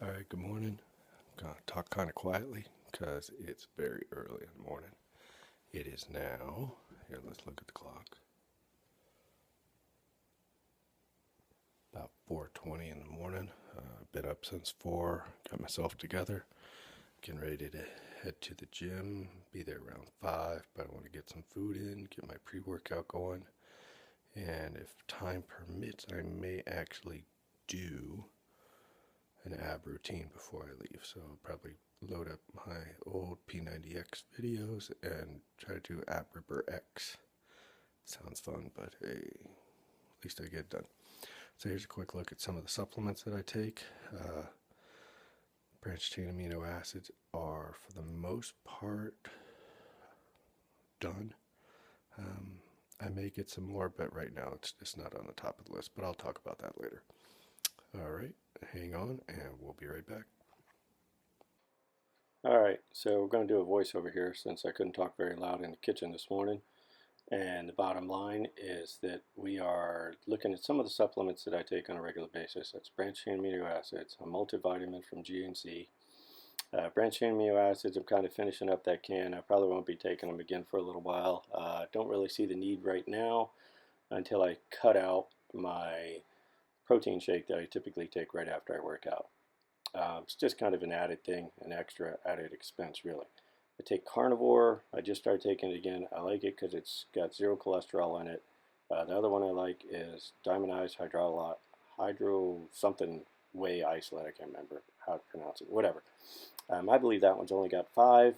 All right, good morning. I'm going to talk kind of quietly because it's very early in the morning. It is now, here, let's look at the clock, about 4:20 in the morning. Been up since 4, got myself together, getting ready to head to the gym, be there around 5, but I want to get some food in, get my pre-workout going, and if time permits, I may actually do an ab routine before I leave. So I'll probably load up my old P90X videos and try to do ab ripper X. Sounds fun, but hey, at least I get it done. So here's a quick look at some of the supplements that I take. Branched chain amino acids are, for the most part, done. I may get some more, but right now it's just not on the top of the list, but I'll talk about that later. All right, hang on, and we'll be right back. Alright, so we're going to do a voiceover here since I couldn't talk very loud in the kitchen this morning. And the bottom line is that we are looking at some of the supplements that I take on a regular basis. That's branched chain amino acids, a multivitamin from GNC. Branched chain amino acids, I'm kind of finishing up that can. I probably won't be taking them again for a little while. Don't really see the need right now until I cut out my protein shake that I typically take right after I work out. It's just kind of an added thing, an extra added expense, really. I take carnivore. I just started taking it again. I like it because it's got zero cholesterol in it. The other one I like is diamondized hydro something whey isolate. I can't remember how to pronounce it. Whatever. I believe that one's only got 5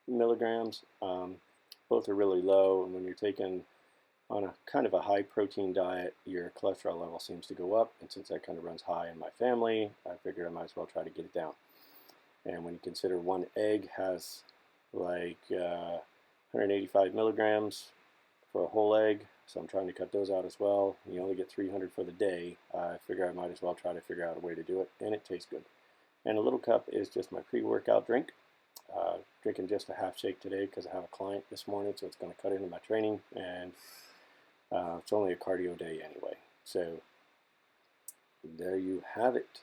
milligrams. Both are really low, and when you're taking on a kind of a high protein diet, your cholesterol level seems to go up, and since that kind of runs high in my family, I figured I might as well try to get it down. And when you consider one egg has like 185 milligrams for a whole egg, so I'm trying to cut those out as well. You only get 300 for the day. I figure I might as well try to figure out a way to do it, and it tastes good. And a little cup is just my pre-workout drink. Drinking just a half shake today because I have a client this morning, so it's going to cut into my training, and it's only a cardio day anyway. So there you have it.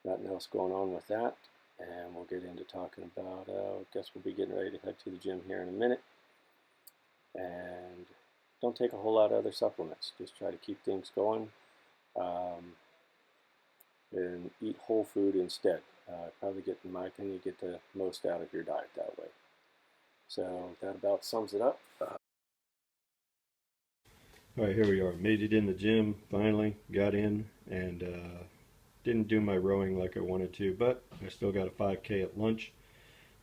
Nothing else going on with that. And we'll get into talking about, I guess we'll be getting ready to head to the gym here in a minute. And don't take a whole lot of other supplements. Just try to keep things going. And eat whole food instead. Probably get, in my opinion, get the most out of your diet that way. So that about sums it up. All right, here we are. Made it in the gym, finally. Got in and didn't do my rowing like I wanted to, but I still got a 5K at lunch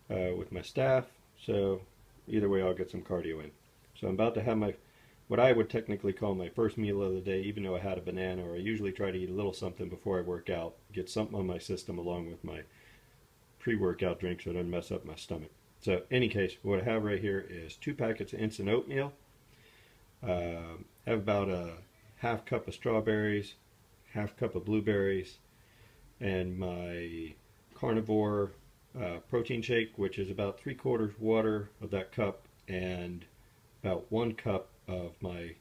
with my staff. So either way, I'll get some cardio in. So I'm about to have my, what I would technically call my first meal of the day, even though I had a banana, or I usually try to eat a little something before I work out, get something on my system along with my pre-workout drink so it doesn't mess up my stomach. So in any case, what I have right here is 2 packets of instant oatmeal. Have about a half cup of strawberries, half cup of blueberries, and my carnivore protein shake, which is about 3/4 water of that cup and about 1 cup of my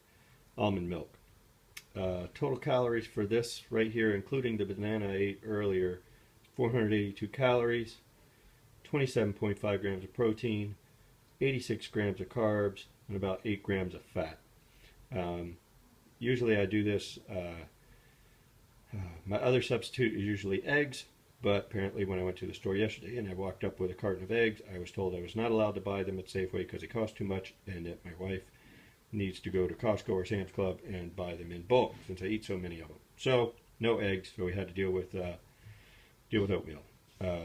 almond milk. Total calories for this right here, including the banana I ate earlier, 482 calories, 27.5 grams of protein, 86 grams of carbs, and about 8 grams of fat. Usually I do this, my other substitute is usually eggs, but apparently when I went to the store yesterday and I walked up with a carton of eggs, I was told I was not allowed to buy them at Safeway because they cost too much, and that my wife needs to go to Costco or Sam's Club and buy them in bulk since I eat so many of them. So no eggs, so we had to deal with oatmeal.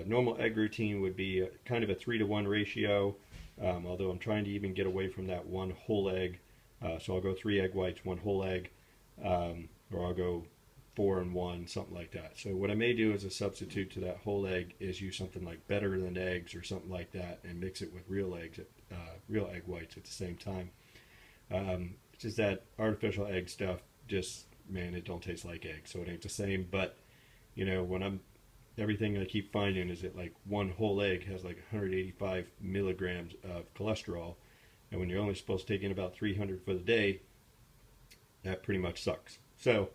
Normal egg routine would be kind of a 3-to-1 ratio, although I'm trying to even get away from that one whole egg. So I'll go 3 egg whites, 1 whole egg, or I'll go 4 and 1, something like that. So what I may do as a substitute to that whole egg is use something like Better Than Eggs or something like that, and mix it with real eggs, real egg whites at the same time. It's just that artificial egg stuff, just, man, it don't taste like eggs, so it ain't the same. But you know, when everything I keep finding is that like 1 whole egg has like 185 milligrams of cholesterol, and when you're only supposed to take in about 300 for the day, that pretty much sucks. So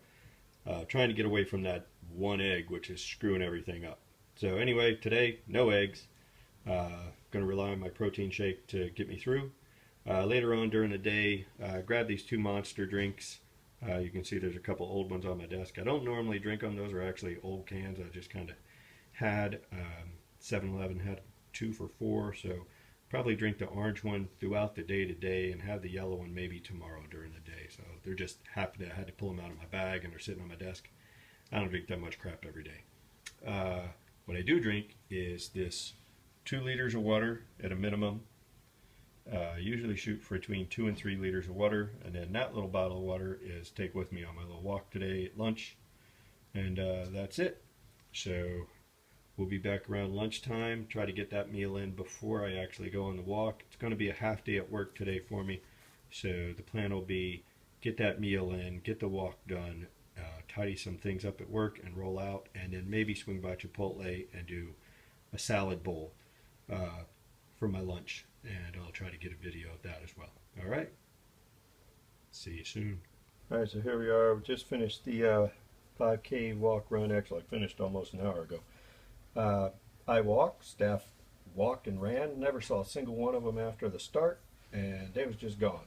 trying to get away from that one egg, which is screwing everything up. So anyway, today, no eggs. Going to rely on my protein shake to get me through. Later on during the day, grab these 2 monster drinks. You can see there's a couple old ones on my desk. I don't normally drink them. Those are actually old cans. I just kind of had. 7-Eleven had 2 for $4, so probably drink the orange one throughout the day today and have the yellow one maybe tomorrow during the day. So they're just happy that I had to pull them out of my bag and they're sitting on my desk. I don't drink that much crap every day. What I do drink is this 2 liters of water at a minimum. Usually shoot for between 2 and 3 liters of water, and then that little bottle of water is take with me on my little walk today at lunch, and that's it. So we'll be back around lunchtime, try to get that meal in before I actually go on the walk. It's going to be a half day at work today for me, so the plan will be get that meal in, get the walk done, tidy some things up at work and roll out, and then maybe swing by Chipotle and do a salad bowl for my lunch, and I'll try to get a video of that as well. All right, see you soon. All right, so here we are. We just finished the 5K walk run. Actually, I finished almost an hour ago. I walked, staff walked and ran. Never saw a single one of them after the start, and they was just gone.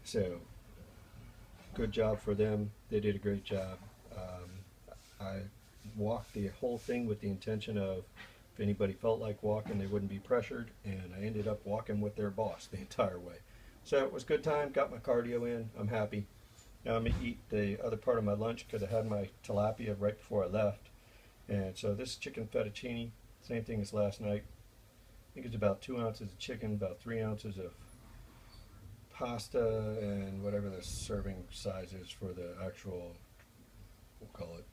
So good job for them. They did a great job. I walked the whole thing with the intention of if anybody felt like walking, they wouldn't be pressured, and I ended up walking with their boss the entire way. So it was a good time, got my cardio in, I'm happy. Now I'm going to eat the other part of my lunch because I had my tilapia right before I left. And so this chicken fettuccine, same thing as last night. I think it's about 2 ounces of chicken, about 3 ounces of pasta, and whatever the serving size is for the actual, we'll call it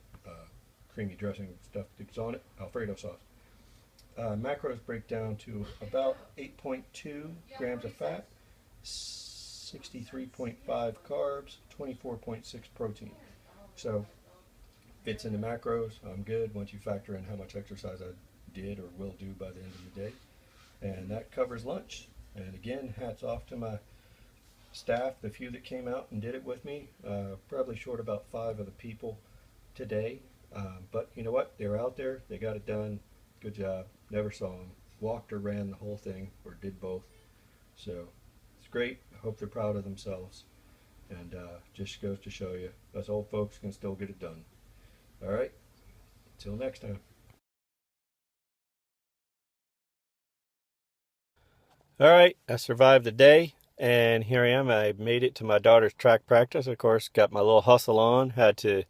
creamy dressing stuff that's on it, Alfredo sauce. Macros break down to about 8.2 grams of fat, 63.5 carbs, 24.6 protein. So fits in the macros. I'm good once you factor in how much exercise I did or will do by the end of the day. And that covers lunch. And again, hats off to my staff, the few that came out and did it with me. Probably short about 5 of the people today. But you know what? They were out there. They got it done. Good job. Never saw them. Walked or ran the whole thing, or did both. So it's great. I hope they're proud of themselves. And just goes to show you, us old folks can still get it done. All right. Until next time. All right, I survived the day, and here I am. I made it to my daughter's track practice. Of course, got my little hustle on. Had to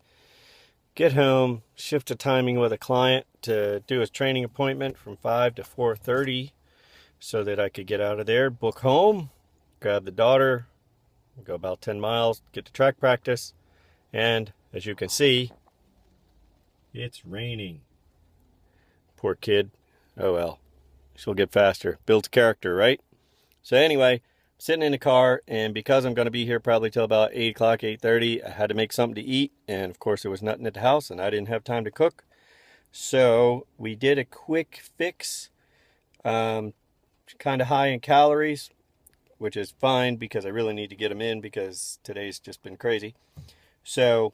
get home, shift the timing with a client to do his training appointment from 5 to 4:30 so that I could get out of there, book home, grab the daughter, go about 10 miles, get to track practice, and as you can see, it's raining. Poor kid. Oh well. She'll get faster. Builds character, right? So anyway, I'm sitting in the car, and because I'm going to be here probably till about 8 o'clock, 8:30, I had to make something to eat, and of course there was nothing at the house, and I didn't have time to cook. So we did a quick fix, kind of high in calories, which is fine because I really need to get them in because today's just been crazy. So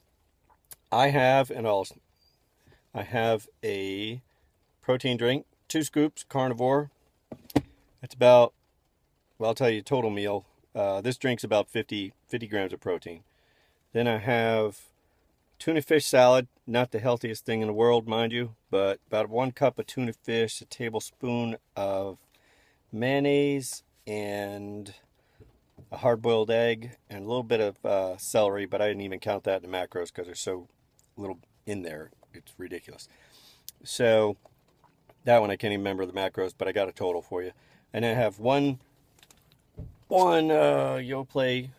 I have a protein drink, 2 scoops, carnivore. It's about, well, I'll tell you, total meal. This drink's about 50 grams of protein. Then I have tuna fish salad, not the healthiest thing in the world, mind you, but about 1 cup of tuna fish, a tablespoon of mayonnaise, and a hard-boiled egg, and a little bit of celery, but I didn't even count that in the macros because there's so little in there. It's ridiculous. So that one I can't even remember the macros, but I got a total for you. And I have one Yoplait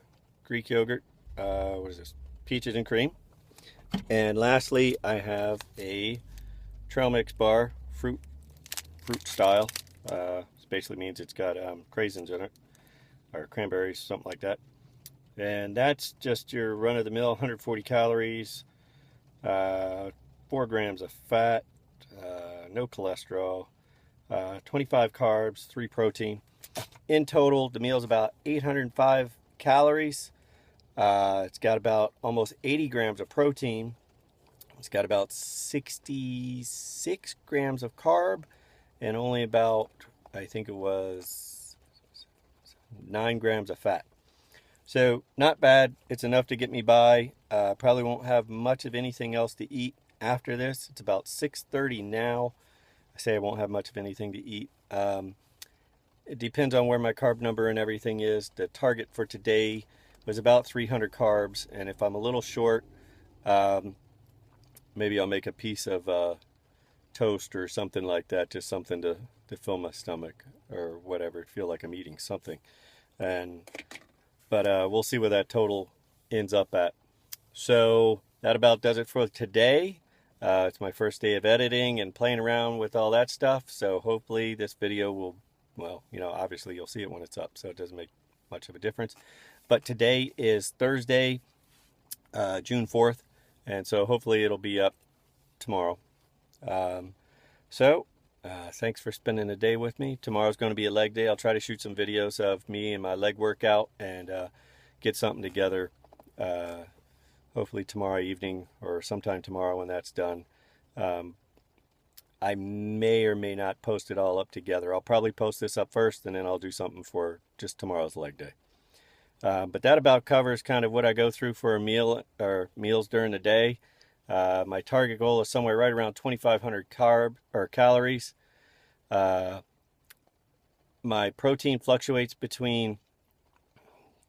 Greek yogurt. What is this? Peaches and cream. And lastly, I have a trail mix bar, fruit style. This basically means it's got craisins in it, or cranberries, something like that. And that's just your run-of-the-mill 140 calories, 4 grams of fat, no cholesterol, 25 carbs, 3 protein. In total, the meal's about 805 calories. It's got about almost 80 grams of protein, It's got about 66 grams of carb and only about, I think it was 9 grams of fat. So not bad. It's enough to get me by. Probably won't have much of anything else to eat after this. It's about 6:30 now. I say I won't have much of anything to eat. It depends on where my carb number and everything is. The target for today was about 300 carbs, and if I'm a little short, maybe I'll make a piece of toast or something like that, just something to fill my stomach or whatever, feel like I'm eating something. But we'll see where that total ends up at. So that about does it for today. It's my first day of editing and playing around with all that stuff. So hopefully this video will, well, obviously you'll see it when it's up, so it doesn't make much of a difference. But today is Thursday, June 4th. And so hopefully it'll be up tomorrow. Thanks for spending the day with me. Tomorrow's going to be a leg day. I'll try to shoot some videos of me and my leg workout and get something together. Hopefully tomorrow evening or sometime tomorrow when that's done. I may or may not post it all up together. I'll probably post this up first and then I'll do something for just tomorrow's leg day. But that about covers kind of what I go through for a meal or meals during the day. My target goal is somewhere right around 2,500 calories. My protein fluctuates between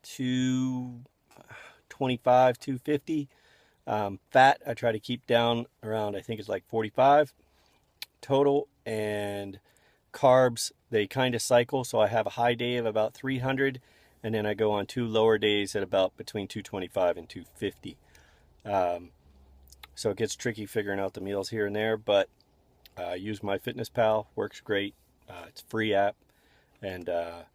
225, 250. Fat I try to keep down around, I think it's like 45 total, and carbs, they kind of cycle, so I have a high day of about 300, and then I go on 2 lower days at about between 225 and 250. So it gets tricky figuring out the meals here and there, but I use MyFitnessPal, works great. It's a free app, and I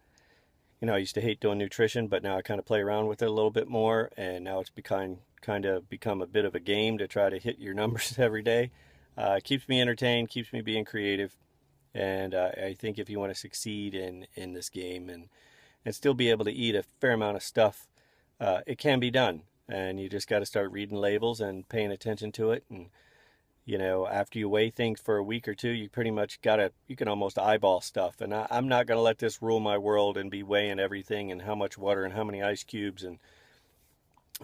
used to hate doing nutrition, but now I kind of play around with it a little bit more, and now it's become a bit of a game to try to hit your numbers every day. Keeps me entertained, keeps me being creative, and I think if you want to succeed in this game and still be able to eat a fair amount of stuff, it can be done. And you just got to start reading labels and paying attention to it. And, after you weigh things for a week or two, you pretty much you can almost eyeball stuff. And I'm not going to let this rule my world and be weighing everything and how much water and how many ice cubes and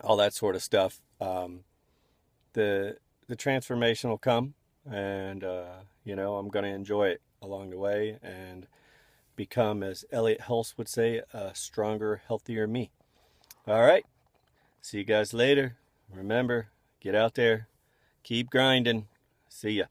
all that sort of stuff. The transformation will come, and, I'm going to enjoy it along the way and become, as Elliot Hulse would say, a stronger, healthier me. All right. See you guys later. Remember, get out there, keep grinding. See ya.